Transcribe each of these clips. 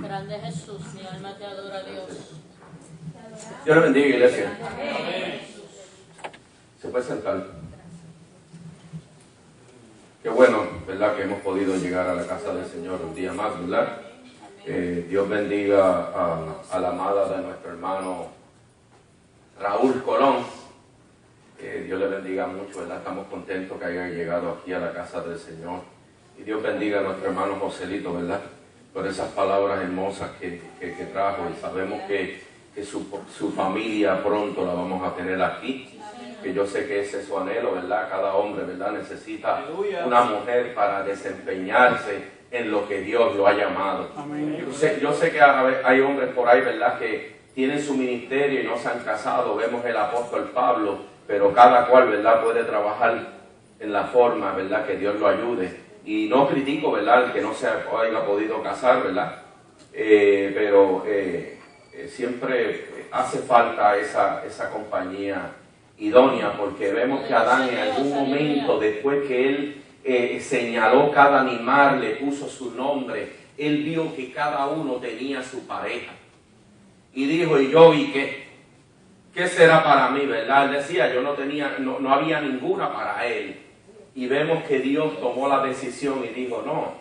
Grande Jesús, mi alma te adora a Dios. Dios le bendiga, iglesia. Se puede sentar. Qué bueno, ¿verdad?, que hemos podido llegar a la casa del Señor un día más, ¿verdad? Dios bendiga a la amada de nuestro hermano Raúl Colón. Dios le bendiga mucho, ¿verdad? Estamos contentos que haya llegado aquí a la casa del Señor. Y Dios bendiga a nuestro hermano Joselito, ¿verdad?, por esas palabras hermosas que trajo. Y sabemos que su familia pronto la vamos a tener aquí. Que yo sé que ese es su anhelo, ¿verdad? Cada hombre, ¿verdad?, necesita una mujer para desempeñarse en lo que Dios lo ha llamado. Yo sé que hay hombres por ahí, ¿verdad?, que tienen su ministerio y no se han casado. Vemos el apóstol Pablo, pero cada cual, ¿verdad?, puede trabajar en la forma, ¿verdad?, que Dios lo ayude. Y no critico, ¿verdad?, el que no se haya podido casar, ¿verdad? Pero siempre hace falta esa compañía idónea, porque vemos que Adán en algún momento, después que él señaló cada animal, le puso su nombre, él vio que cada uno tenía su pareja. Y dijo, ¿y yo vi qué? ¿Qué será para mí, verdad? Él decía, no había ninguna para él. Y vemos que Dios tomó la decisión y dijo, no,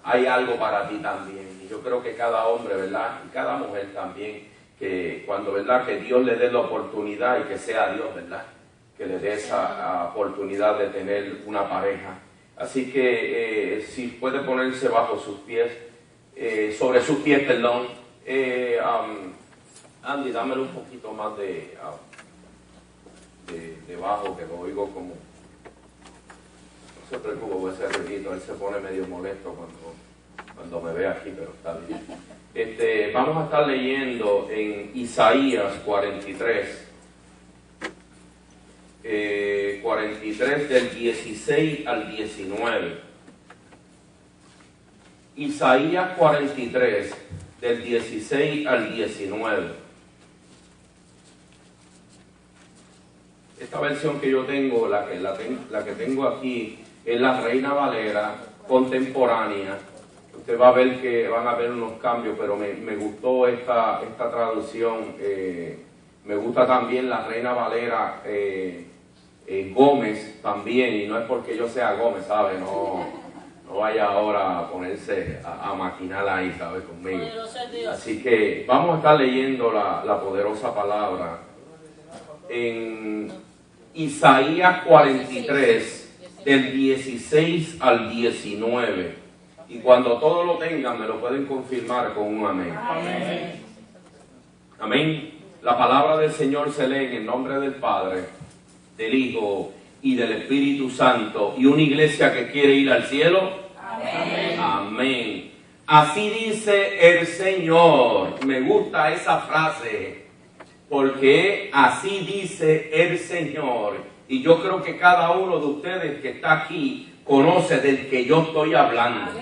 hay algo para ti también. Y yo creo que cada hombre, ¿verdad?, y cada mujer también, que cuando, ¿verdad?, que Dios le dé la oportunidad, y que sea Dios, ¿verdad?, que le dé esa oportunidad de tener una pareja. Así que si puede ponerse bajo sus pies, sobre sus pies, perdón. Andy, dámelo un poquito más de bajo, que lo oigo como... No se preocupe, ese ruidito, él se pone medio molesto cuando me ve aquí, pero está bien. Vamos a estar leyendo en Isaías 43, 43 del 16 al 19. Isaías 43 del 16 al 19. Esta versión que yo tengo, la que tengo aquí, es la Reina Valera contemporánea. Usted va a ver que van a haber unos cambios, pero me gustó esta traducción. Me gusta también la Reina Valera Gómez también, y no es porque yo sea Gómez, ¿sabe? No vaya ahora a ponerse a maquinar ahí, ¿sabe? Conmigo. Así que vamos a estar leyendo la poderosa palabra en Isaías 43, del 16 al 19. Y cuando todos lo tengan, me lo pueden confirmar con un amén. Amén. Amén. La palabra del Señor se lee en el nombre del Padre, del Hijo y del Espíritu Santo. Y una iglesia que quiere ir al cielo. Amén. Amén. Así dice el Señor. Me gusta esa frase, porque así dice el Señor. Y yo creo que cada uno de ustedes que está aquí conoce del que yo estoy hablando.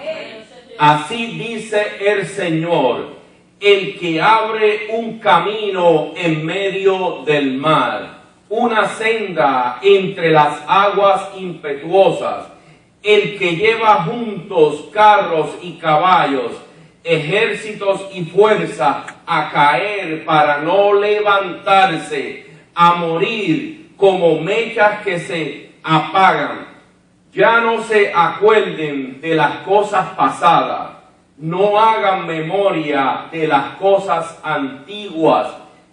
Así dice el Señor, el que abre un camino en medio del mar, una senda entre las aguas impetuosas, el que lleva juntos carros y caballos, ejércitos y fuerza a caer para no levantarse, a morir como mechas que se apagan. Ya no se acuerden de las cosas pasadas, no hagan memoria de las cosas antiguas.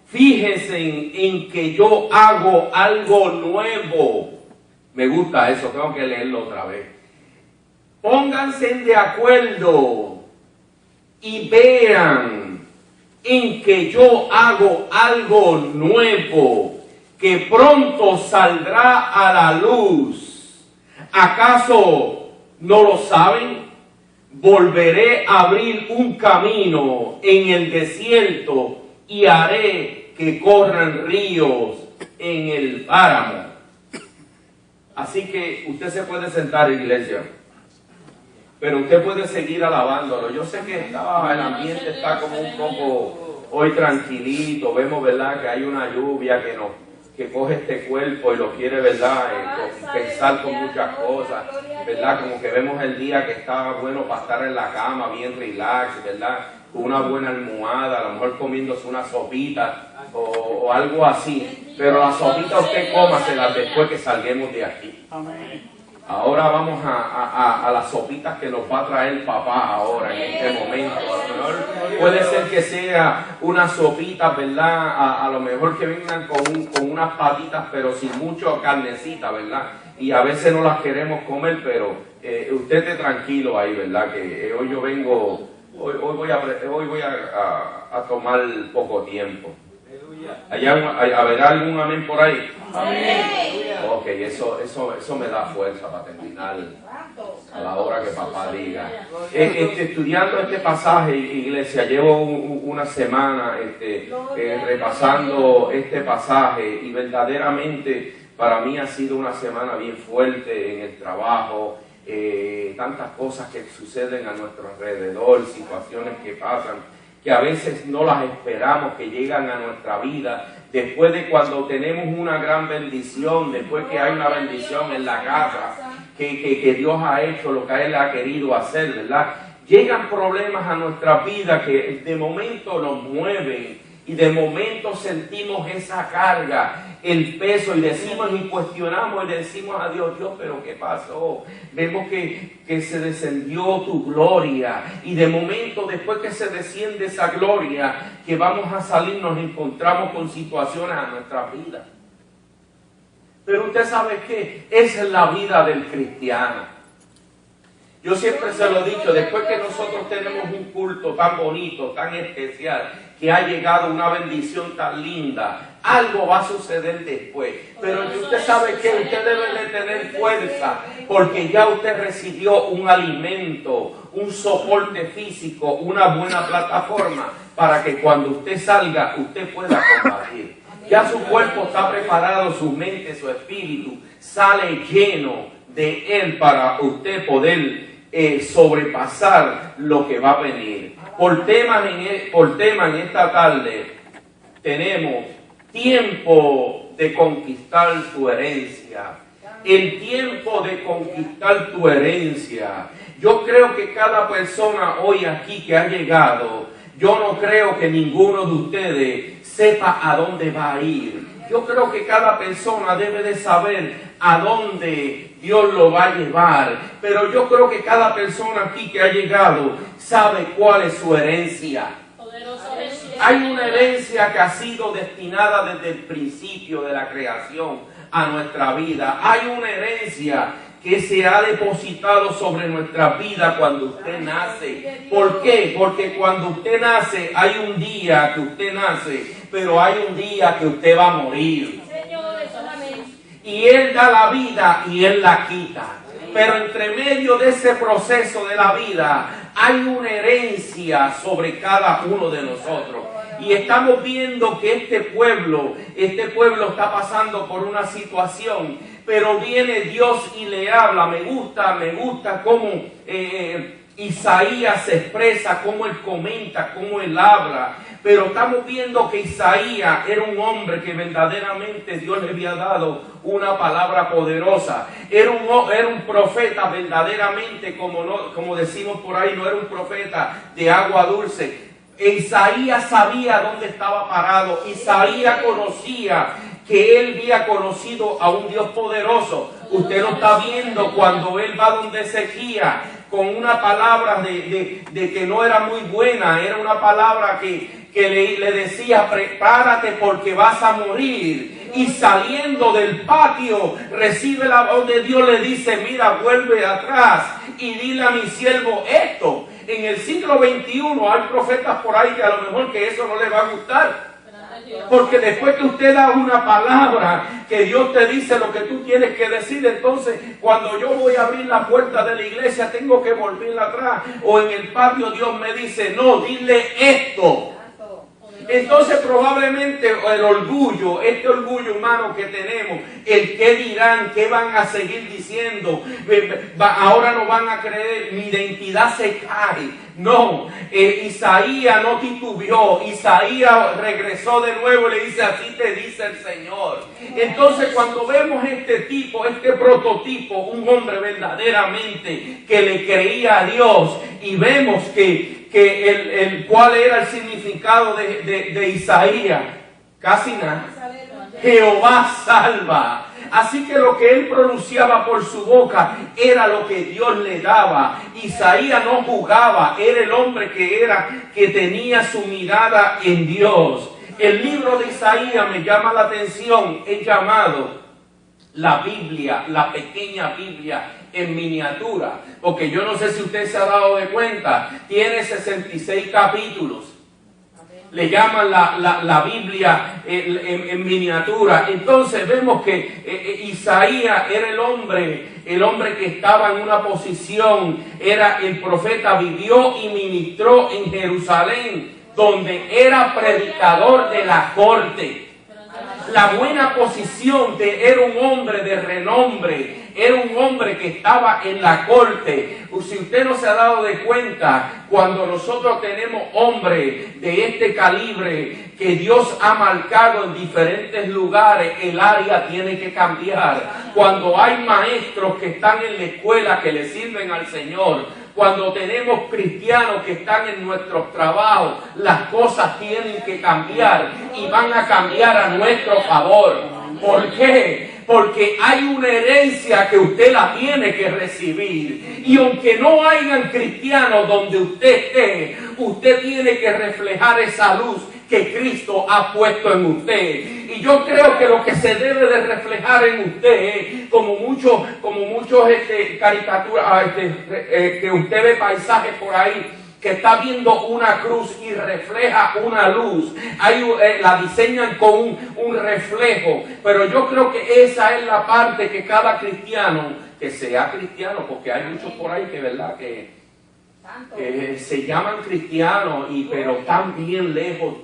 Fíjense en que yo hago algo nuevo. Me gusta eso, tengo que leerlo otra vez. Pónganse de acuerdo y vean en que yo hago algo nuevo, que pronto saldrá a la luz. ¿Acaso no lo saben? Volveré a abrir un camino en el desierto y haré que corran ríos en el páramo. Así que usted se puede sentar, iglesia, pero usted puede seguir alabándolo. Yo sé que el ambiente está como un poco hoy tranquilito. Vemos, ¿verdad?, que hay una lluvia que que coge este cuerpo y lo quiere, ¿verdad? Pensar con muchas cosas, ¿verdad? Como que vemos el día que está bueno para estar en la cama, bien relax, ¿verdad? Con una buena almohada, a lo mejor comiéndose una sopita o algo así. Pero la sopita usted cómasela después que salguemos de aquí. Ahora vamos a las sopitas que nos va a traer papá ahora en este momento. A lo mejor puede ser que sea una sopita, ¿verdad? A lo mejor que vengan con unas patitas, pero sin mucho carnecita, ¿verdad? Y a veces no las queremos comer, pero usted esté tranquilo ahí, ¿verdad? Que hoy yo vengo, hoy voy a tomar poco tiempo. ¿Habrá algún amén por ahí? Amén. Ok, eso me da fuerza para terminar a la hora que papá diga. Estudiando este pasaje, iglesia, llevo una semana repasando este pasaje y verdaderamente para mí ha sido una semana bien fuerte en el trabajo, tantas cosas que suceden a nuestro alrededor, situaciones que pasan, que a veces no las esperamos, que llegan a nuestra vida, después de cuando tenemos una gran bendición, después que hay una bendición en la casa, que Dios ha hecho lo que Él ha querido hacer, ¿verdad? Llegan problemas a nuestra vida que de momento nos mueven y de momento sentimos esa carga, el peso, y decimos y cuestionamos y decimos a Dios, pero ¿qué pasó? Vemos que se descendió tu gloria y de momento después que se desciende esa gloria que vamos a salir nos encontramos con situaciones a nuestra vida. Pero usted sabe que esa es la vida del cristiano. Yo siempre se lo he dicho, después que nosotros tenemos un culto tan bonito, tan especial, que ha llegado una bendición tan linda, algo va a suceder después. Pero usted sabe que usted debe de tener fuerza, porque ya usted recibió un alimento, un soporte físico, una buena plataforma, para que cuando usted salga, usted pueda combatir. Ya su cuerpo está preparado, su mente, su espíritu, sale lleno de Él para usted poder sobrepasar lo que va a venir. Por tema en esta tarde tenemos tiempo de conquistar tu herencia. El tiempo de conquistar tu herencia. Yo creo que cada persona hoy aquí que ha llegado, yo no creo que ninguno de ustedes sepa a dónde va a ir. Yo creo que cada persona debe de saber a dónde Dios lo va a llevar. Pero yo creo que cada persona aquí que ha llegado sabe cuál es su herencia. Hay una herencia que ha sido destinada desde el principio de la creación a nuestra vida. Hay una herencia que se ha depositado sobre nuestra vida cuando usted nace. ¿Por qué? Porque cuando usted nace hay un día que usted nace, pero hay un día que usted va a morir. Y Él da la vida y Él la quita. Pero entre medio de ese proceso de la vida hay una herencia sobre cada uno de nosotros. Y estamos viendo que este pueblo está pasando por una situación, pero viene Dios y le habla. Me gusta cómo Isaías se expresa, cómo él comenta, cómo él habla. Pero estamos viendo que Isaías era un hombre que verdaderamente Dios le había dado una palabra poderosa. Era un profeta verdaderamente, como decimos por ahí, no era un profeta de agua dulce. Isaías sabía dónde estaba parado. Isaías conocía que él había conocido a un Dios poderoso. Usted lo está viendo cuando él va donde Ezequías con una palabra de que no era muy buena. Era una palabra que le decía, prepárate porque vas a morir. Y saliendo del patio recibe la voz de Dios, le dice, mira, vuelve atrás y dile a mi siervo esto. En el siglo XXI hay profetas por ahí que a lo mejor que eso no les va a gustar. Porque después que usted da una palabra, que Dios te dice lo que tú tienes que decir, entonces cuando yo voy a abrir la puerta de la iglesia tengo que volverla atrás. O en el patio Dios me dice, no, dile esto. Entonces probablemente el orgullo, este orgullo humano que tenemos, el qué dirán, qué van a seguir diciendo, ahora no van a creer, mi identidad se cae. No, Isaías no titubeó, Isaías regresó de nuevo y le dice, así te dice el Señor. Entonces cuando vemos este tipo, este prototipo, un hombre verdaderamente que le creía a Dios, y vemos cuál era el significado de Isaías, casi nada. Jehová salva. Así que lo que él pronunciaba por su boca era lo que Dios le daba. Isaías no jugaba, era el hombre que tenía su mirada en Dios. El libro de Isaías me llama la atención, es llamado la Biblia, la pequeña Biblia en miniatura, porque yo no sé si usted se ha dado de cuenta, tiene 66 capítulos. Le llaman la Biblia en miniatura. Entonces vemos que Isaías era el hombre que estaba en una posición, era el profeta, vivió y ministró en Jerusalén, donde era predicador de la corte. La buena posición era un hombre de renombre, era un hombre que estaba en la corte. Si usted no se ha dado de cuenta, cuando nosotros tenemos hombres de este calibre que Dios ha marcado en diferentes lugares, el área tiene que cambiar. Cuando hay maestros que están en la escuela que le sirven al Señor, cuando tenemos cristianos que están en nuestros trabajos, las cosas tienen que cambiar y van a cambiar a nuestro favor. ¿Por qué? Porque hay una herencia que usted la tiene que recibir. Y aunque no hayan cristianos donde usted esté, usted tiene que reflejar esa luz que Cristo ha puesto en usted. Y yo creo que lo que se debe de reflejar en usted, como muchos caricaturas, que usted ve paisajes por ahí, que está viendo una cruz y refleja una luz. La diseñan con un reflejo. Pero yo creo que esa es la parte que cada cristiano, que sea cristiano, porque hay muchos por ahí que, ¿verdad?, que se llaman cristianos, pero están bien lejos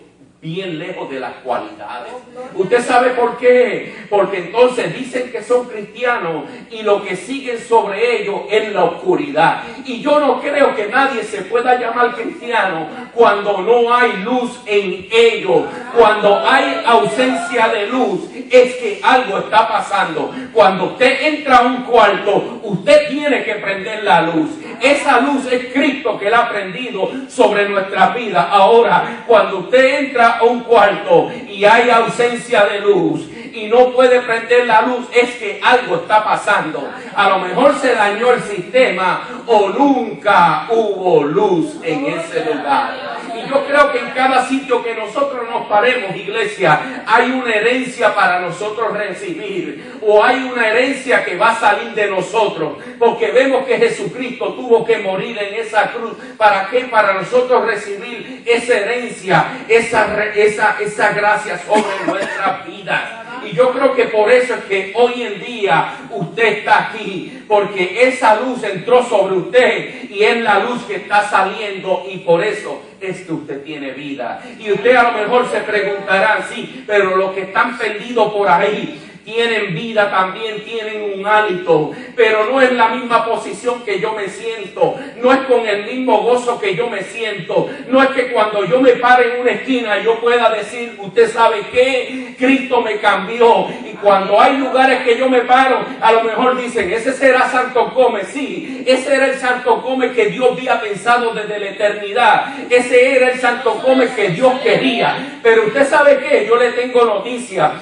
de las cualidades. ¿Usted sabe por qué? Porque entonces dicen que son cristianos y lo que siguen sobre ellos es la oscuridad. Y yo no creo que nadie se pueda llamar cristiano cuando no hay luz en ellos. Cuando hay ausencia de luz, es que algo está pasando. Cuando usted entra a un cuarto, usted tiene que prender la luz. Esa luz es Cristo que la ha prendido sobre nuestra vida. Ahora, cuando usted entra a un cuarto y hay ausencia de luz y no puede prender la luz, es que algo está pasando. A lo mejor se dañó el sistema o nunca hubo luz en ese lugar. Y yo creo que en cada sitio que nosotros nos paremos, iglesia, hay una herencia para nosotros recibir, o hay una herencia que va a salir de nosotros, porque vemos que Jesucristo tuvo que morir en esa cruz. ¿Para qué? Para nosotros recibir esa herencia, esa gracia sobre nuestras vidas. Y yo creo que por eso es que hoy en día usted está aquí, porque esa luz entró sobre usted y es la luz que está saliendo, y por eso es que usted tiene vida. Y usted a lo mejor se preguntará, sí, pero los que están perdidos por ahí tienen vida también, tienen un hálito, pero no es la misma posición que yo me siento, no es con el mismo gozo que yo me siento, no es que cuando yo me pare en una esquina yo pueda decir, usted sabe qué, Cristo me cambió. Y cuando hay lugares que yo me paro, a lo mejor dicen, ese será Santo Gómez. Sí, ese era el Santo Gómez que Dios había pensado desde la eternidad, ese era el Santo Gómez que Dios quería. Pero usted sabe qué, yo le tengo noticia.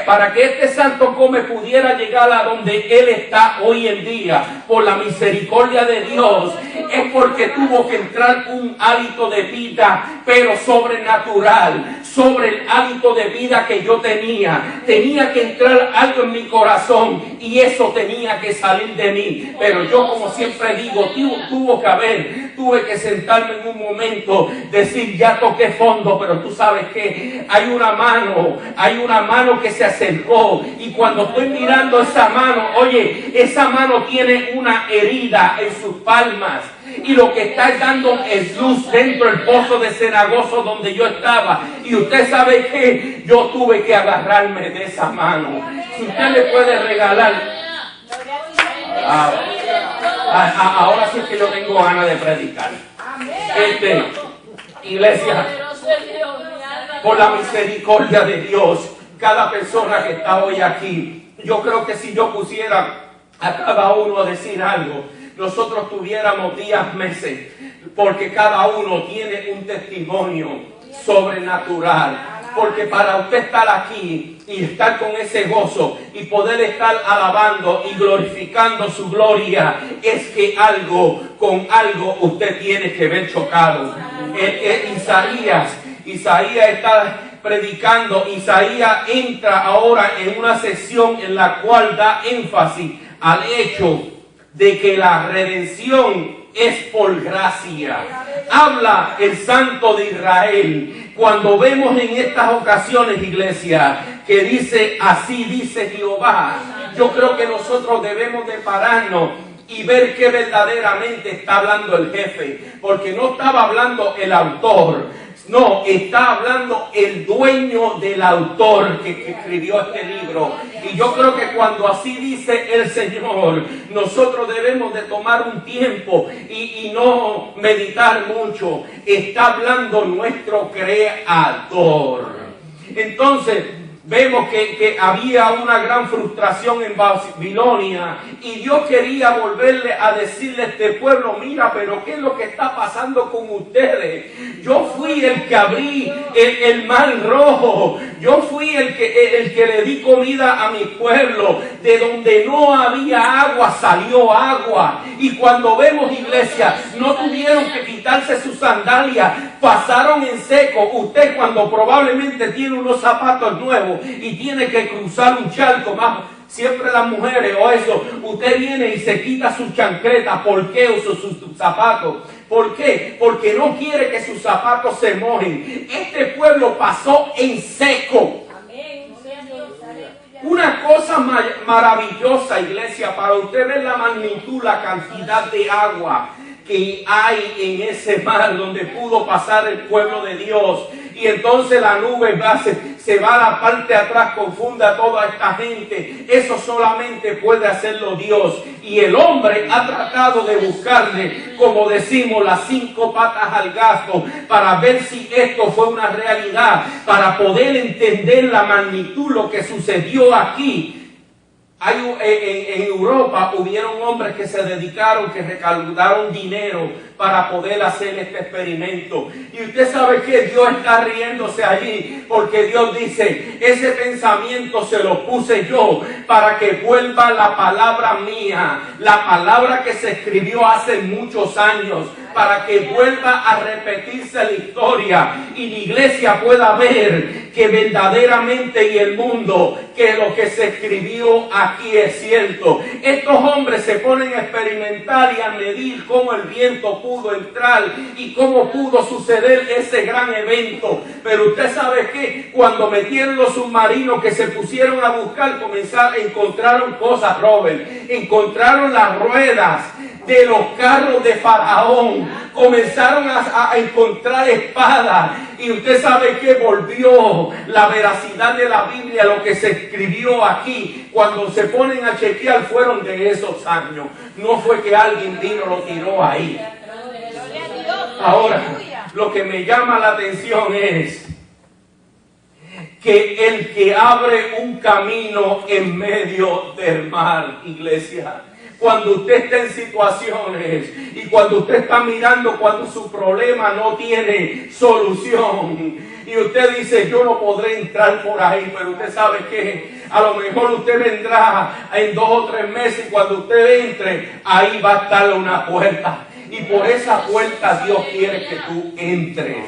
Para que este Santo Gómez pudiera llegar a donde él está hoy en día, por la misericordia de Dios, es porque tuvo que entrar un hálito de vida, pero sobrenatural, sobre el hálito de vida que yo tenía. Tenía que entrar algo en mi corazón y eso tenía que salir de mí. Pero yo, como siempre digo, tuvo que haber tuve que sentarme en un momento, decir, ya toqué fondo, pero tú sabes que hay una mano que se acercó, y cuando estoy mirando esa mano, oye, esa mano tiene una herida en sus palmas, y lo que está dando es luz dentro del pozo de cenagoso donde yo estaba. Y usted sabe que yo tuve que agarrarme de esa mano. Si usted le puede regalar, ahora sí que yo tengo ganas de predicar. Iglesia, por la misericordia de Dios, cada persona que está hoy aquí, yo creo que si yo pusiera a cada uno a decir algo, nosotros tuviéramos días, meses, porque cada uno tiene un testimonio sobrenatural. Porque para usted estar aquí y estar con ese gozo y poder estar alabando y glorificando su gloria, es que con algo usted tiene que ver chocado. Isaías está predicando. Isaías entra ahora en una sección en la cual da énfasis al hecho de que la redención es por gracia. Habla el Santo de Israel. Cuando vemos en estas ocasiones, iglesia, que dice, así dice Jehová, yo creo que nosotros debemos de pararnos y ver que verdaderamente está hablando el jefe, porque no estaba hablando el autor. No, está hablando el dueño del autor que escribió este libro. Y yo creo que cuando así dice el Señor, nosotros debemos de tomar un tiempo y no meditar mucho. Está hablando nuestro Creador. Entonces, vemos que había una gran frustración en Babilonia y Dios quería volverle a decirle a este pueblo, mira, pero ¿qué es lo que está pasando con ustedes? Yo fui el que abrí el mar rojo, yo fui el que le di comida a mi pueblo, de donde no había agua salió agua. Y cuando vemos, iglesia, no tuvieron que quitarse sus sandalias, pasaron en seco. Usted cuando probablemente tiene unos zapatos nuevos y tiene que cruzar un charco, más siempre las mujeres o eso, usted viene y se quita sus chancletas. ¿Por qué usa sus zapatos? ¿Por qué? Porque no quiere que sus zapatos se mojen. Este pueblo pasó en seco. Una cosa maravillosa, iglesia, para usted ver la magnitud, la cantidad de agua que hay en ese mar donde pudo pasar el pueblo de Dios. Y entonces la nube se va a la parte de atrás, confunde a toda esta gente. Eso solamente puede hacerlo Dios. Y el hombre ha tratado de buscarle, como decimos, las 5 patas al gato, para ver si esto fue una realidad, para poder entender la magnitud, lo que sucedió aquí. En Europa hubieron hombres que se dedicaron, que recaudaron dinero para poder hacer este experimento. Y usted sabe que Dios está riéndose allí, porque Dios dice, ese pensamiento se lo puse yo para que vuelva la palabra mía, la palabra que se escribió hace muchos años, para que vuelva a repetirse la historia y la iglesia pueda ver que verdaderamente y el mundo, que lo que se escribió aquí es cierto. Estos hombres se ponen a experimentar y a medir cómo el viento pudo entrar y cómo pudo suceder ese gran evento. Pero usted sabe que cuando metieron los submarinos, que se pusieron a buscar, encontraron cosas, Robert, encontraron las ruedas de los carros de Faraón, comenzaron a encontrar espadas. Y usted sabe que volvió la veracidad de la Biblia, lo que se escribió aquí. Cuando se ponen a chequear, fueron de esos años. No fue que alguien vino y lo tiró ahí. Ahora, lo que me llama la atención es que el que abre un camino en medio del mar, iglesia, cuando usted está en situaciones y cuando usted está mirando cuando su problema no tiene solución y usted dice, yo no podré entrar por ahí, pero usted sabe que a lo mejor usted vendrá en 2 o 3 meses y cuando usted entre, ahí va a estar una puerta. Y por esa puerta Dios quiere que tú entres.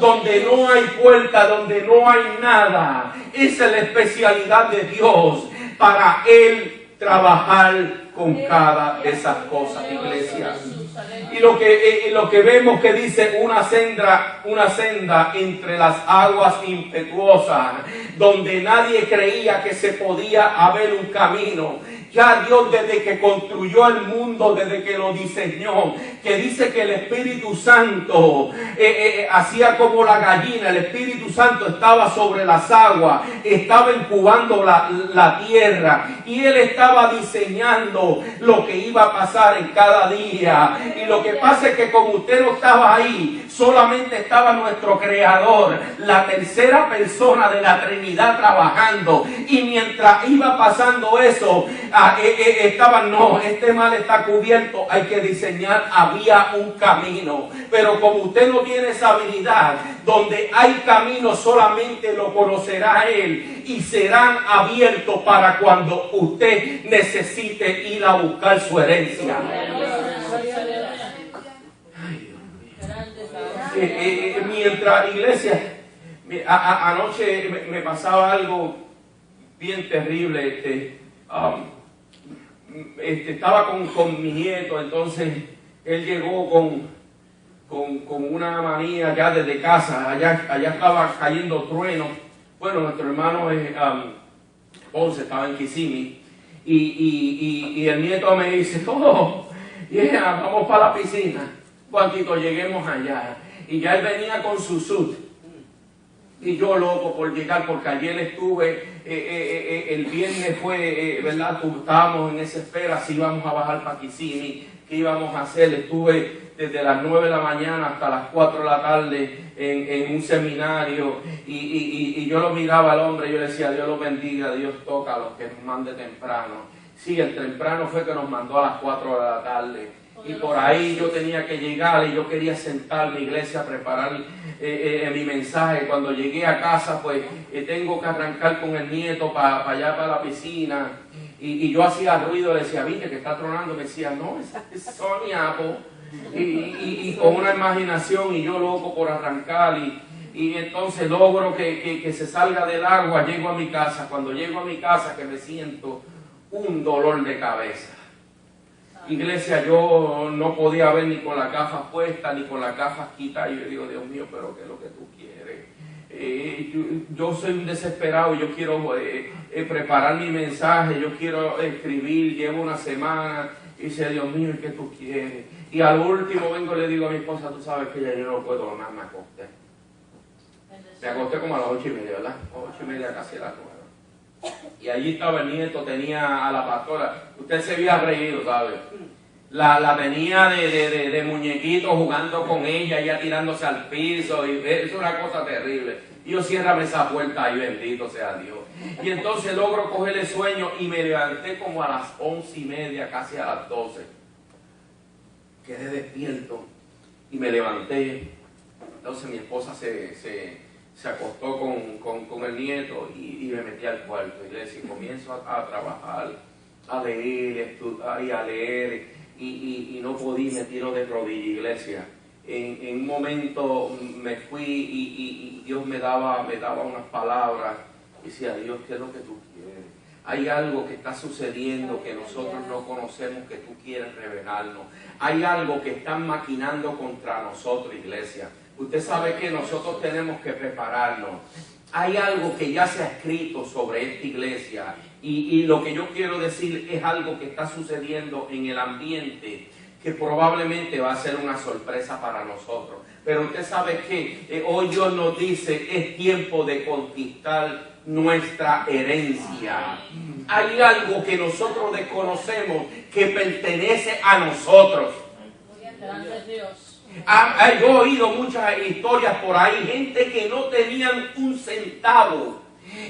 Donde no hay puerta, donde no hay nada. Esa es la especialidad de Dios para Él trabajar con cada de esas cosas, iglesia. Y lo que vemos que dice una senda entre las aguas impetuosas, donde nadie creía que se podía haber un camino. Ya Dios, desde que construyó el mundo, desde que lo diseñó, que dice que el Espíritu Santo hacía como la gallina, el Espíritu Santo estaba sobre las aguas, estaba incubando la tierra, y Él estaba diseñando lo que iba a pasar en cada día. Y lo que pasa es que como usted no estaba ahí, solamente estaba nuestro Creador, la tercera persona de la Trinidad, trabajando. Y mientras iba pasando eso, este mal está cubierto, hay que diseñar, había un camino. Pero como usted no tiene esa habilidad, donde hay camino solamente lo conocerá Él, y serán abiertos para cuando usted necesite ir a buscar su herencia. Mientras, iglesia, anoche me pasaba algo bien terrible. Estaba con mi nieto, entonces él llegó con una manía ya desde casa. Allá estaba cayendo trueno. Bueno, nuestro hermano Ponce estaba en Kissimmee, y el nieto me dice: oh, yeah, vamos para la piscina. Cuantito lleguemos allá, y ya él venía con su suit, y yo loco por llegar, porque ayer estuve, el viernes fue, ¿verdad? Estábamos en esa espera, si íbamos a bajar para Kissimmee, qué íbamos a hacer. Estuve desde las 9 de la mañana hasta las 4 de la tarde en un seminario, y yo lo miraba al hombre, y yo le decía: Dios los bendiga, Dios toca a los que nos mande temprano. Sí, el temprano fue que nos mandó a las 4 de la tarde. Y por ahí yo tenía que llegar, y yo quería sentarme, iglesia, a preparar mi mensaje. Cuando llegué a casa, pues tengo que arrancar con el nieto para allá, para la piscina. Y yo hacía ruido, le decía: ¿viste que está tronando? Me decía: no, es Sony Apple. Y con una imaginación, y yo loco por arrancar. Y entonces logro que se salga del agua, llego a mi casa. Cuando llego a mi casa, que me siento un dolor de cabeza. Iglesia, yo no podía ver ni con las gafas puestas, ni con las gafas quitadas. Y yo digo: Dios mío, pero ¿qué es lo que tú quieres? Yo soy un desesperado, yo quiero preparar mi mensaje, yo quiero escribir, llevo una semana. Y dice: Dios mío, ¿qué tú quieres? Y al último vengo y le digo a mi esposa: tú sabes que ya yo no puedo más, me acosté. Me acosté como a las 8:30, ¿verdad? 8:30, casi a las 9. Y allí estaba el nieto, tenía a la pastora. Usted se había reído, ¿sabe? La tenía de muñequito, jugando con ella tirándose al piso. Y es una cosa terrible. Y yo: ciérrame esa puerta ahí, bendito sea Dios. Y entonces logro coger el sueño, y me levanté como a las 11:30, casi a las 12. Quedé despierto y me levanté. Entonces mi esposa se acostó con el nieto, y me metí al cuarto, iglesia, y comienzo a trabajar, a leer, a leer, y no podía, me tiro de rodillas, iglesia. En un momento me fui, y Dios me daba unas palabras, y decía: Dios, ¿qué es lo que tú quieres? Hay algo que está sucediendo que nosotros no conocemos, que tú quieres revelarnos. Hay algo que están maquinando contra nosotros, iglesia. Usted sabe que nosotros tenemos que prepararnos. Hay algo que ya se ha escrito sobre esta iglesia, y lo que yo quiero decir es algo que está sucediendo en el ambiente, que probablemente va a ser una sorpresa para nosotros. Pero usted sabe que hoy Dios nos dice: es tiempo de conquistar nuestra herencia. Hay algo que nosotros desconocemos, que pertenece a nosotros. Gracias, Dios. Yo he oído muchas historias por ahí, gente que no tenían un centavo,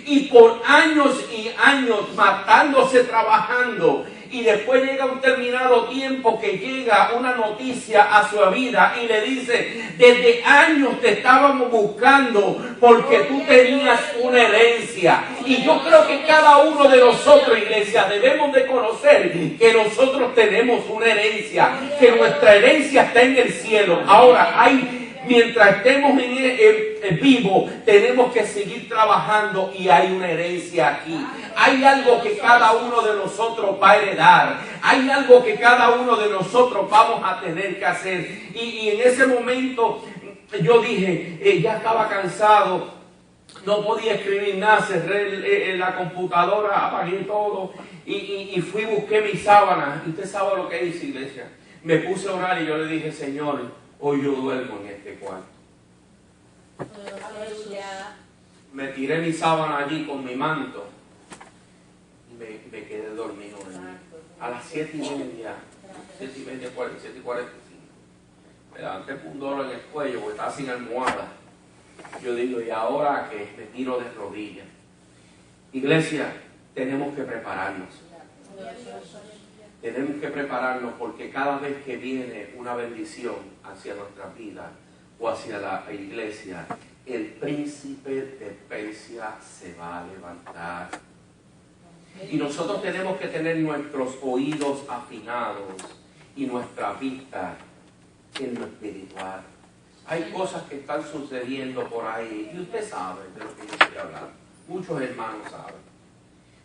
y por años y años matándose trabajando, y después llega un determinado tiempo que llega una noticia a su vida y le dice: desde años te estábamos buscando porque tú tenías una herencia. Y yo creo que cada uno de nosotros, iglesia, debemos de conocer que nosotros tenemos una herencia, que nuestra herencia está en el cielo. Ahora, hay Mientras estemos en vivo, tenemos que seguir trabajando y hay una herencia aquí. Hay algo que cada uno de nosotros va a heredar. Hay algo que cada uno de nosotros vamos a tener que hacer. Y en ese momento yo dije, ya estaba cansado, no podía escribir nada, cerré la computadora, apagué todo y fui y busqué mi sábana. Y usted sabe lo que hice, iglesia. Me puse a orar y yo le dije, Señor, hoy yo duermo en este cuarto. Me tiré mi sábana allí con mi manto y me quedé dormido. A las 7:30, 7:45, me levanté con un dolor en el cuello porque estaba sin almohada. Yo digo, ¿y ahora qué? Me tiro de rodillas. Iglesia, tenemos que prepararnos. Tenemos que prepararnos porque cada vez que viene una bendición hacia nuestra vida o hacia la iglesia, el príncipe de Persia se va a levantar. Y nosotros tenemos que tener nuestros oídos afinados y nuestra vista en lo espiritual. Hay cosas que están sucediendo por ahí y usted sabe de lo que yo estoy hablando. Muchos hermanos saben.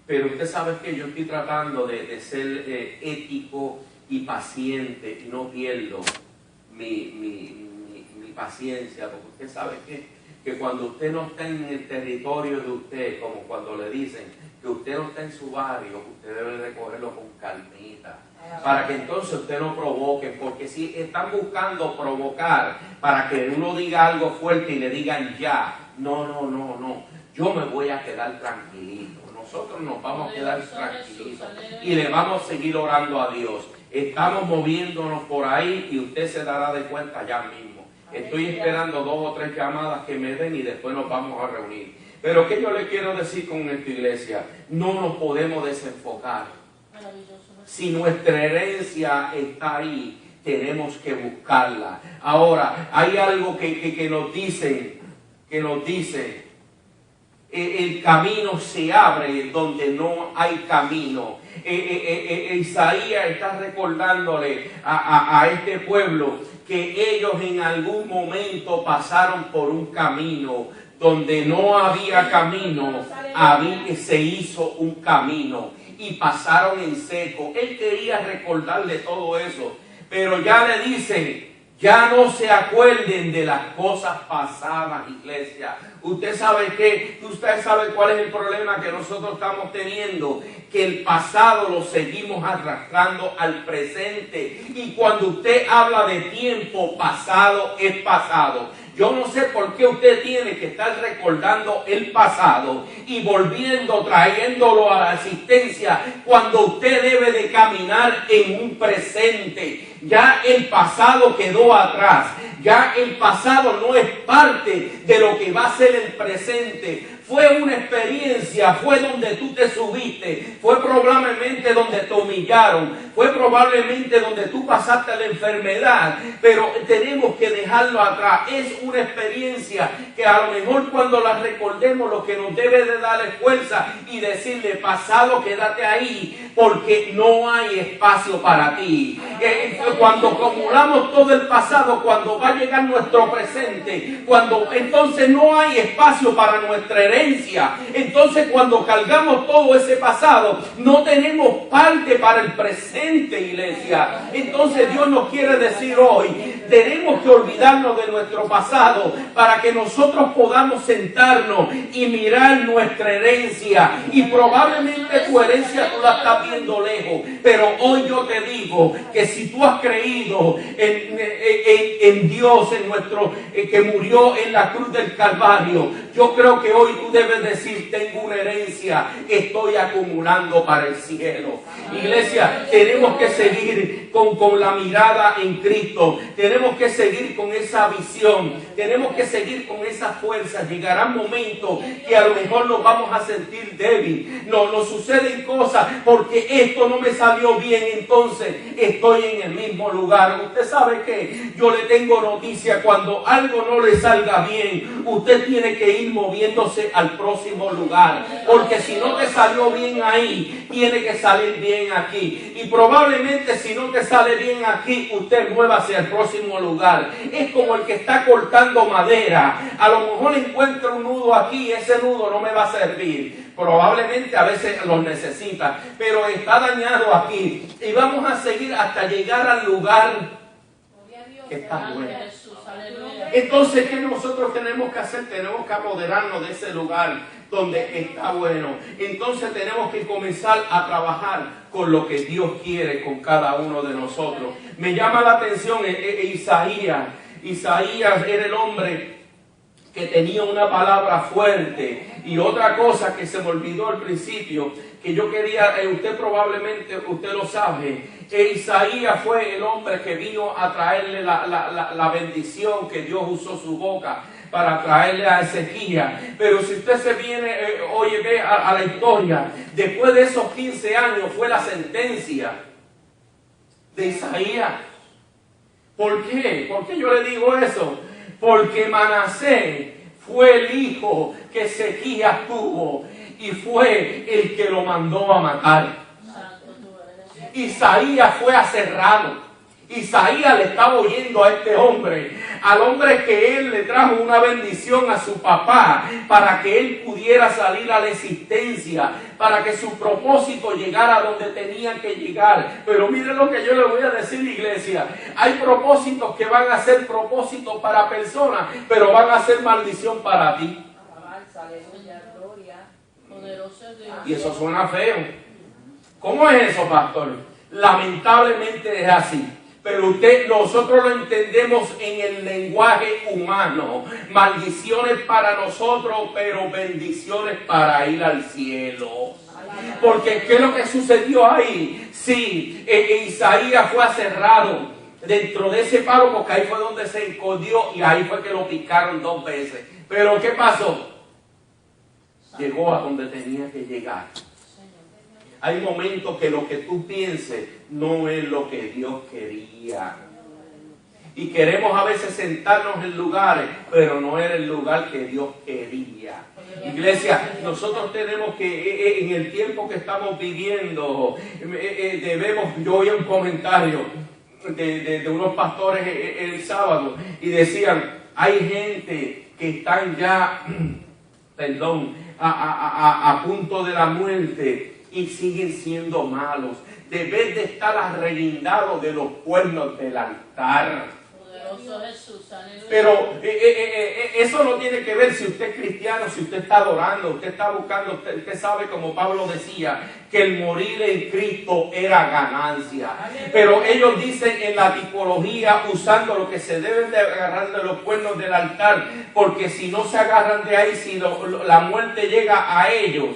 Pero usted sabe que yo estoy tratando de ser ético y paciente y no pierdo mi paciencia, porque usted sabe que cuando usted no está en el territorio de usted, como cuando le dicen que usted no está en su barrio, usted debe de cogerlo con calmita, para que entonces usted no provoque, porque si están buscando provocar para que uno diga algo fuerte y le digan ya, no, yo me voy a quedar tranquilito. Nosotros nos vamos a quedar tranquilitos y le vamos a seguir orando a Dios. Estamos moviéndonos por ahí y usted se dará de cuenta ya mismo. Estoy esperando 2 o 3 llamadas que me den y después nos vamos a reunir. Pero ¿qué yo le quiero decir con esta iglesia? No nos podemos desenfocar. Si nuestra herencia está ahí, tenemos que buscarla. Ahora, hay algo que nos dice, el camino se abre donde no hay camino. Isaías está recordándole a este pueblo que ellos en algún momento pasaron por un camino donde no había camino, se hizo un camino y pasaron en seco. Él quería recordarle todo eso, pero ya le dicen, ya no se acuerden de las cosas pasadas, iglesia. Usted sabe cuál es el problema que nosotros estamos teniendo, que el pasado lo seguimos arrastrando al presente. Y cuando usted habla de tiempo pasado, es pasado. Yo no sé por qué usted tiene que estar recordando el pasado y trayéndolo a la existencia cuando usted debe de caminar en un presente. Ya el pasado quedó atrás. Ya el pasado no es parte de lo que va a ser el presente. Fue una experiencia, fue donde tú te subiste, fue probablemente donde te humillaron, fue probablemente donde tú pasaste la enfermedad, pero tenemos que dejarlo atrás. Es una experiencia que a lo mejor cuando la recordemos lo que nos debe de dar es fuerza y decirle, pasado, quédate ahí, porque no hay espacio para ti. Cuando acumulamos todo el pasado, cuando va a llegar nuestro presente, entonces no hay espacio para nuestra herencia. Entonces cuando cargamos todo ese pasado, no tenemos parte para el presente, iglesia. Entonces Dios nos quiere decir hoy, tenemos que olvidarnos de nuestro pasado para que nosotros podamos sentarnos y mirar nuestra herencia. Y probablemente tu herencia tú la estás viendo lejos, pero hoy yo te digo que si tú has creído en Dios, que murió en la cruz del Calvario, yo creo que hoy tú debes decir, tengo una herencia, estoy acumulando para el cielo. Iglesia, tenemos que seguir con la mirada en Cristo, tenemos que seguir con esa visión, tenemos que seguir con esa fuerza. Llegarán momentos que a lo mejor nos vamos a sentir débil, nos suceden cosas porque esto no me salió bien, entonces estoy en el mismo lugar. Usted sabe que yo le tengo noticia, cuando algo no le salga bien, usted tiene que ir moviéndose al próximo lugar, porque si no te salió bien ahí, tiene que salir bien aquí. Y probablemente si no te sale bien aquí, usted mueva hacia el próximo lugar. Es como el que está cortando madera. A lo mejor encuentra un nudo aquí, ese nudo no me va a servir. Probablemente a veces los necesita, pero está dañado aquí. Y vamos a seguir hasta llegar al lugar que está bueno. Entonces, ¿qué nosotros tenemos que hacer? Tenemos que apoderarnos de ese lugar donde está bueno. Entonces tenemos que comenzar a trabajar con lo que Dios quiere con cada uno de nosotros. Me llama la atención Isaías. Isaías era el hombre que tenía una palabra fuerte. Y otra cosa que se me olvidó al principio, que yo quería, usted probablemente, usted lo sabe, Isaías fue el hombre que vino a traerle la bendición, que Dios usó su boca para traerle a Ezequías. Pero si usted se viene, oye, ve a la historia, después de esos 15 años fue la sentencia de Isaías. ¿Por qué? ¿Por qué yo le digo eso? Porque Manasés fue el hijo que Ezequías tuvo y fue el que lo mandó a matar. Isaías fue aserrado. Isaías le estaba oyendo a este hombre, al hombre que él le trajo una bendición a su papá para que él pudiera salir a la existencia, para que su propósito llegara a donde tenía que llegar. Pero miren lo que yo le voy a decir, iglesia, hay propósitos que van a ser propósitos para personas, pero van a ser maldición para ti. Y eso suena feo. ¿Cómo es eso, pastor? Lamentablemente es así. Pero nosotros lo entendemos en el lenguaje humano. Maldiciones para nosotros, pero bendiciones para ir al cielo. Porque ¿qué es lo que sucedió ahí? Sí, Isaías fue aserrado dentro de ese palo, porque ahí fue donde se escondió y ahí fue que lo picaron 2 veces. Pero ¿qué pasó? Llegó a donde tenía que llegar. Hay momentos que lo que tú pienses no es lo que Dios quería. Y queremos a veces sentarnos en lugares, pero no era el lugar que Dios quería. Iglesia, nosotros tenemos que, en el tiempo que estamos viviendo, yo oí un comentario de unos pastores el sábado y decían, hay gente que están ya, a punto de la muerte y siguen siendo malos. Deben de estar arreguindados de los cuernos del altar. Pero eso no tiene que ver si usted es cristiano, si usted está adorando, usted está buscando, usted sabe, como Pablo decía, que el morir en Cristo era ganancia. Pero ellos dicen en la tipología, usando lo que se deben de agarrar de los cuernos del altar, porque si no se agarran de ahí, si la muerte llega a ellos,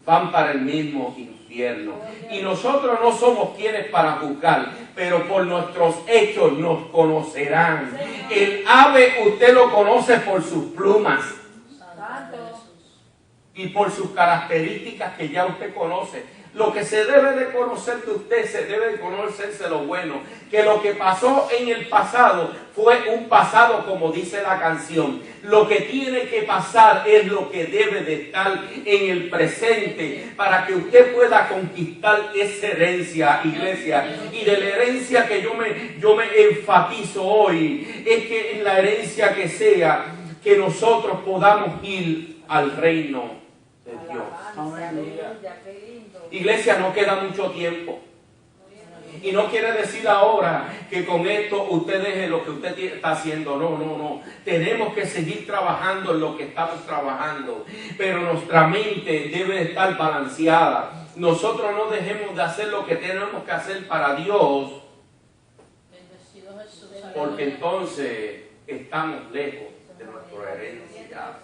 van para el mismo infierno. Y nosotros no somos quienes para juzgar, pero por nuestros hechos nos conocerán. El ave usted lo conoce por sus plumas y por sus características que ya usted conoce. Lo que se debe de conocer de usted, se debe de conocerse lo bueno. Que lo que pasó en el pasado fue un pasado, como dice la canción. Lo que tiene que pasar es lo que debe de estar en el presente para que usted pueda conquistar esa herencia, iglesia. Y de la herencia que yo me enfatizo hoy, es que en la herencia que sea, que nosotros podamos ir al reino de Dios. Iglesia, no queda mucho tiempo. Y no quiere decir ahora que con esto usted deje lo que usted está haciendo. No. Tenemos que seguir trabajando en lo que estamos trabajando. Pero nuestra mente debe estar balanceada. Nosotros no dejemos de hacer lo que tenemos que hacer para Dios. Porque entonces estamos lejos de nuestra herencia.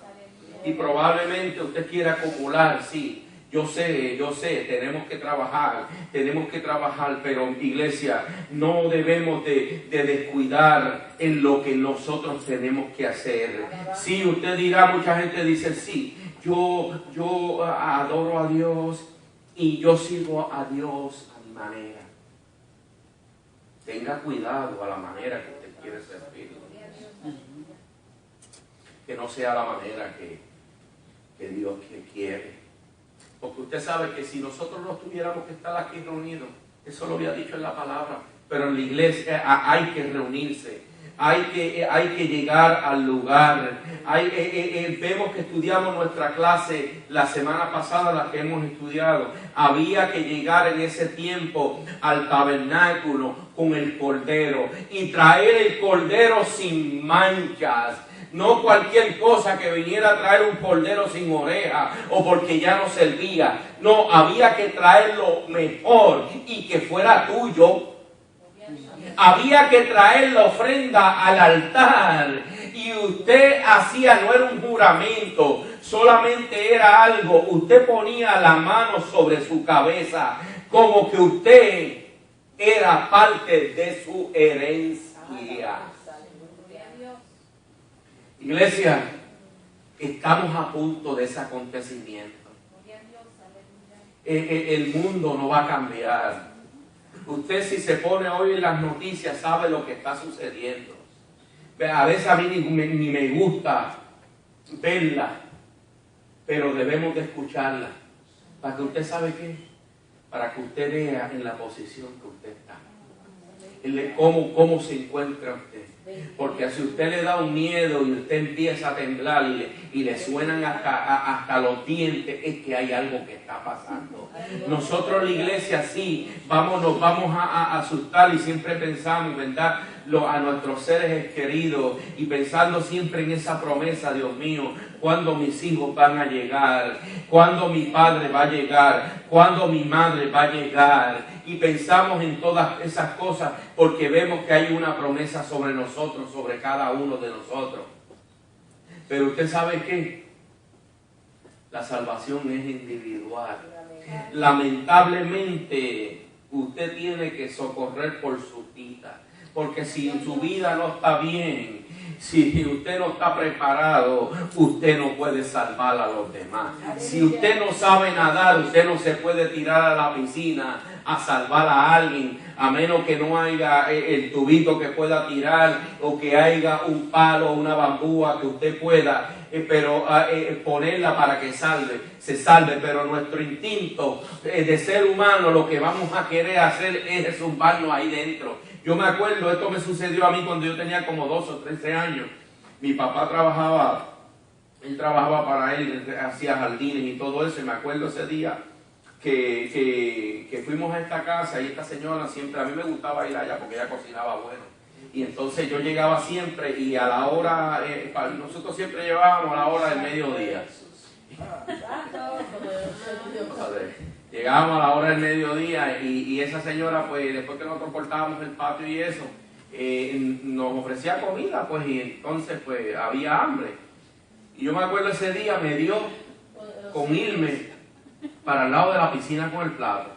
Y probablemente usted quiera acumular, sí. Yo sé, tenemos que trabajar, pero iglesia, no debemos de descuidar en lo que nosotros tenemos que hacer. Sí, usted dirá, mucha gente dice, sí, yo adoro a Dios y yo sirvo a Dios a mi manera. Tenga cuidado a la manera que usted quiere servir. Que no sea la manera que Dios quiere. Porque usted sabe que si nosotros no tuviéramos que estar aquí reunidos, Eso lo había dicho en la palabra. Pero en la iglesia hay que reunirse. Hay que llegar al lugar. Vemos que estudiamos nuestra clase la semana pasada, la que hemos estudiado. Había que llegar en ese tiempo al tabernáculo con el cordero y traer el cordero sin manchas. No cualquier cosa que viniera a traer un cordero sin oreja o porque ya no servía. No, había que traerlo mejor y que fuera tuyo. Había que traer la ofrenda al altar y usted hacía, no era un juramento, solamente era algo, usted ponía la mano sobre su cabeza como que usted era parte de su herencia. Iglesia, estamos a punto de ese acontecimiento. El mundo no va a cambiar. Usted si se pone hoy en las noticias sabe lo que está sucediendo. A veces a mí ni me gusta verla, pero debemos de escucharla. ¿Para que usted sabe qué? Para que usted vea en la posición que usted está. Cómo se encuentra usted. Porque si usted le da un miedo y usted empieza a temblar y le suenan hasta los dientes, es que hay algo que está pasando. Nosotros la iglesia sí, nos vamos a asustar y siempre pensamos, ¿verdad? A nuestros seres queridos y pensando siempre en esa promesa, Dios mío, cuando mis hijos van a llegar, cuando mi padre va a llegar, cuando mi madre va a llegar. Y pensamos en todas esas cosas porque vemos que hay una promesa sobre nosotros, sobre cada uno de nosotros. Pero usted sabe qué, la salvación es individual. Lamentablemente usted tiene que socorrer por su vida, porque si su vida no está bien, si usted no está preparado, usted no puede salvar a los demás. Si usted no sabe nadar, usted no se puede tirar a la piscina a salvar a alguien, a menos que no haya el tubito que pueda tirar o que haya un palo o una bambúa que usted pueda ponerla para que se salve. Pero nuestro instinto de ser humano, lo que vamos a querer hacer es zumbarnos ahí dentro. Yo me acuerdo, esto me sucedió a mí cuando yo tenía como 12 o 13 años. Mi papá trabajaba para él, hacía jardines y todo eso. Y me acuerdo ese día que fuimos a esta casa y esta señora siempre, a mí me gustaba ir allá porque ella cocinaba bueno. Y entonces yo llegaba siempre y a la hora, nosotros siempre llevábamos a la hora del mediodía. Llegábamos a la hora del mediodía y esa señora, pues después que nosotros cortábamos el patio y eso, nos ofrecía comida, pues, y entonces pues había hambre. Y yo me acuerdo ese día me dio con irme para el lado de la piscina con el plato.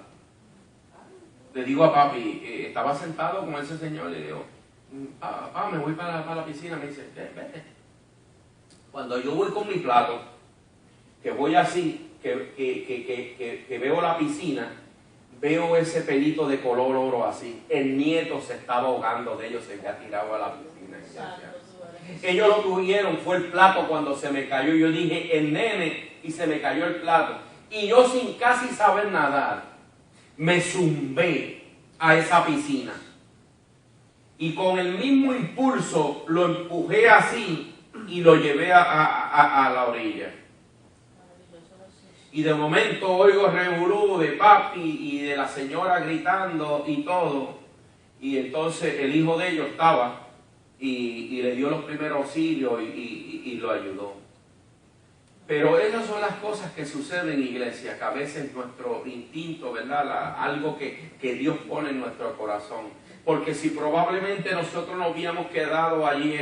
Le digo a papi, estaba sentado con ese señor, le digo, papá, me voy para la piscina. Me dice, vete. Cuando yo voy con mi plato, que voy así, que veo la piscina, veo ese pelito de color oro así. El nieto se estaba ahogando de ellos, se había tirado a la piscina. Ellos lo tuvieron, fue el plato cuando se me cayó. Yo dije, el nene, y se me cayó el plato. Y yo sin casi saber nadar, me zumbé a esa piscina. Y con el mismo impulso lo empujé así y lo llevé a la orilla. Y de momento oigo revolú de papi y de la señora gritando y todo. Y entonces el hijo de ellos estaba y le dio los primeros auxilios y lo ayudó. Pero esas son las cosas que suceden, iglesia, que a veces nuestro instinto, ¿verdad? Algo que Dios pone en nuestro corazón. Porque si probablemente nosotros nos habíamos quedado allí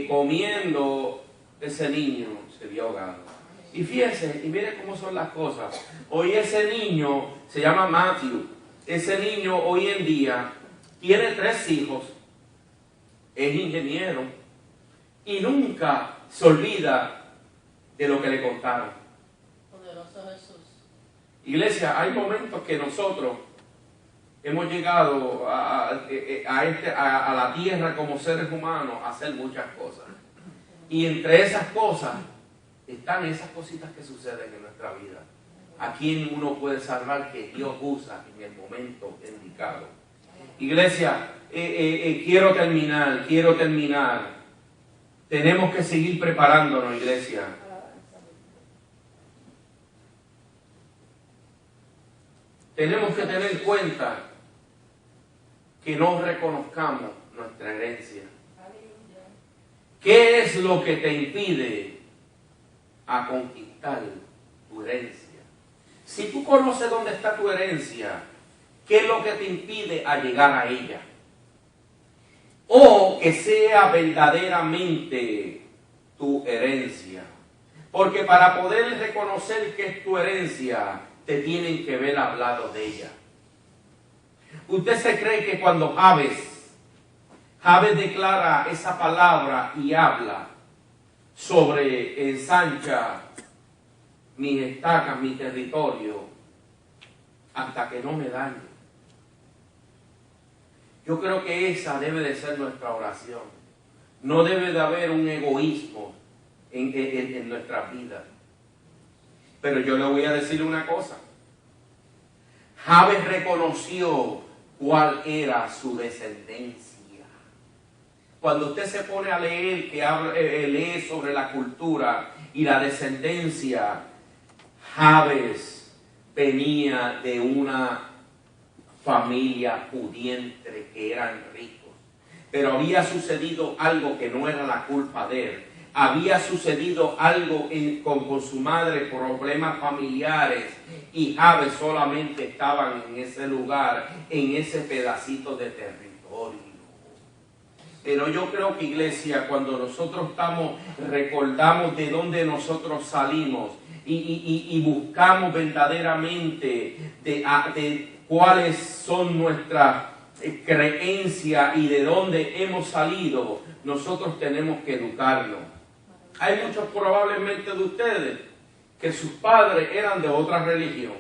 comiendo, ese niño se había ahogado. Y fíjense, y miren cómo son las cosas. Hoy ese niño se llama Matthew. Ese niño hoy en día tiene 3 hijos, es ingeniero y nunca se olvida de lo que le contaron. Poderoso Jesús. Iglesia, hay momentos que nosotros hemos llegado a la tierra como seres humanos a hacer muchas cosas. Y entre esas cosas están esas cositas que suceden en nuestra vida. a quien uno puede salvar, que Dios usa en el momento indicado. Iglesia, quiero terminar. Tenemos que seguir preparándonos, iglesia. Tenemos que tener en cuenta que no reconozcamos nuestra herencia. ¿Qué es lo que te impide a conquistar tu herencia? Si tú conoces dónde está tu herencia, ¿qué es lo que te impide a llegar a ella? O que sea verdaderamente tu herencia. Porque para poder reconocer que es tu herencia, te tienen que ver hablado de ella. Usted se cree que cuando Jabes declara esa palabra y habla sobre ensancha mis estacas, mi territorio, hasta que no me dañe. Yo creo que esa debe de ser nuestra oración. No debe de haber un egoísmo en nuestras vidas. Pero yo le voy a decir una cosa. Jabes reconoció cuál era su descendencia. Cuando usted se pone a leer, lee sobre la cultura y la descendencia, Jabes venía de una familia pudiente, que eran ricos. Pero había sucedido algo que no era la culpa de él. Había sucedido algo con su madre, problemas familiares, y Jabes solamente estaban en ese lugar, en ese pedacito de territorio. Pero yo creo que, iglesia, cuando nosotros recordamos de dónde nosotros salimos y buscamos verdaderamente de cuáles son nuestras creencias y de dónde hemos salido, nosotros tenemos que educarnos. Hay muchos probablemente de ustedes que sus padres eran de otra religión.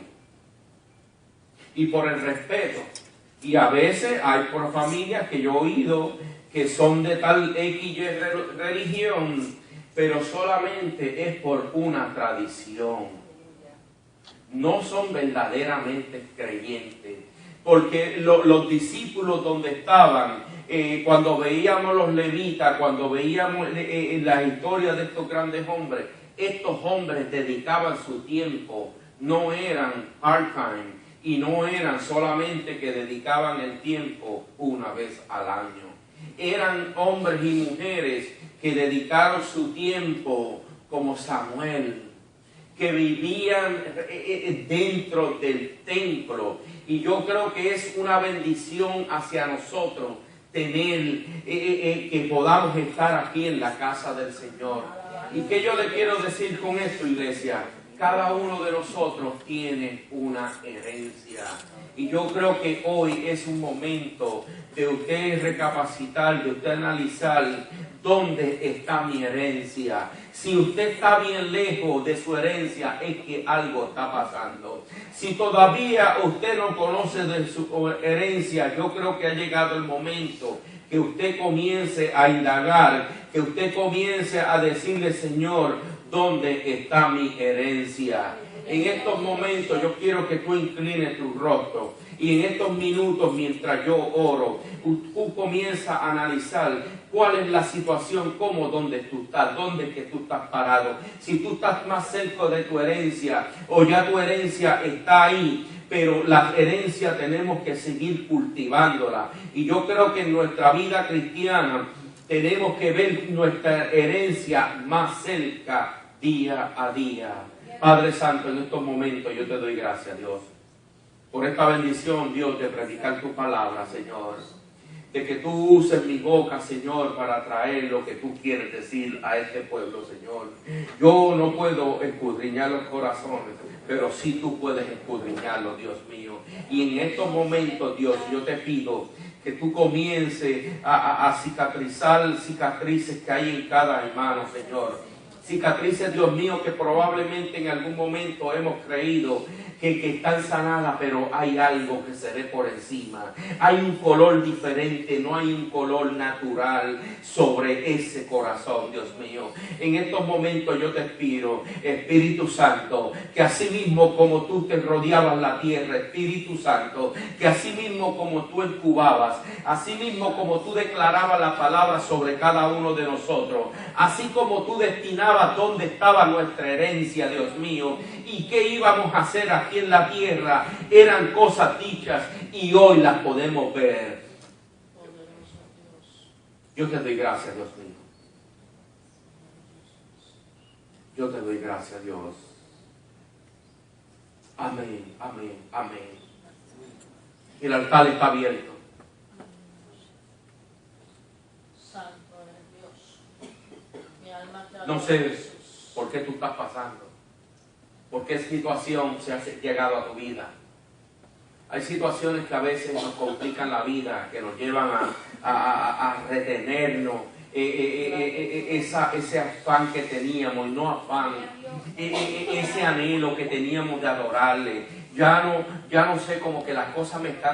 Y por el respeto. Y a veces hay por familias que yo he oído que son de tal X religión, pero solamente es por una tradición. No son verdaderamente creyentes. Porque los discípulos donde estaban, cuando veíamos los levitas, cuando veíamos la historia de estos grandes hombres, estos hombres dedicaban su tiempo, no eran part-time y no eran solamente que dedicaban el tiempo una vez al año. Eran hombres y mujeres que dedicaron su tiempo como Samuel, que vivían dentro del templo. Y yo creo que es una bendición hacia nosotros tener, que podamos estar aquí en la casa del Señor. ¿Y qué yo le quiero decir con esto, iglesia? Cada uno de nosotros tiene una herencia. Y yo creo que hoy es un momento de usted recapacitar, de usted analizar dónde está mi herencia. Si usted está bien lejos de su herencia, es que algo está pasando. Si todavía usted no conoce de su herencia, yo creo que ha llegado el momento que usted comience a indagar, que usted comience a decirle, Señor, ¿dónde está mi herencia? En estos momentos yo quiero que tú inclines tu rostro y en estos minutos mientras yo oro, tú comienzas a analizar cuál es la situación, cómo, dónde tú estás, dónde es que tú estás parado. Si tú estás más cerca de tu herencia o ya tu herencia está ahí, pero la herencia tenemos que seguir cultivándola. Y yo creo que en nuestra vida cristiana tenemos que ver nuestra herencia más cerca día a día. Padre Santo, en estos momentos yo te doy gracias, Dios, por esta bendición, Dios, de predicar tu palabra, Señor. De que tú uses mi boca, Señor, para traer lo que tú quieres decir a este pueblo, Señor. Yo no puedo escudriñar los corazones, pero sí tú puedes escudriñarlo, Dios mío. Y en estos momentos, Dios, yo te pido que tú comiences a cicatrizar cicatrices que hay en cada hermano, Señor. Cicatrices, Dios mío, que probablemente en algún momento hemos creído que están sanadas, pero hay algo que se ve por encima. Hay un color diferente, no hay un color natural sobre ese corazón, Dios mío. En estos momentos yo te pido, Espíritu Santo, que así mismo como tú te rodeabas la tierra, Espíritu Santo, que así mismo como tú incubabas, así mismo como tú declarabas la palabra sobre cada uno de nosotros, así como tú destinabas dónde estaba nuestra herencia, Dios mío, y qué íbamos a hacer aquí en la tierra, eran cosas dichas y hoy las podemos ver. Yo te doy gracias, Dios mío. Yo te doy gracias, Dios. Amén, amén, amén. El altar está abierto. Santo eres Dios. Mi alma te No alaba, sé Jesús. por qué tú estás pasando. ¿Por qué situación se ha llegado a tu vida? Hay situaciones que a veces nos complican la vida, que nos llevan a retenernos, ese afán que teníamos, y no afán, ese anhelo que teníamos de adorarle. Ya no sé, como que las cosas me están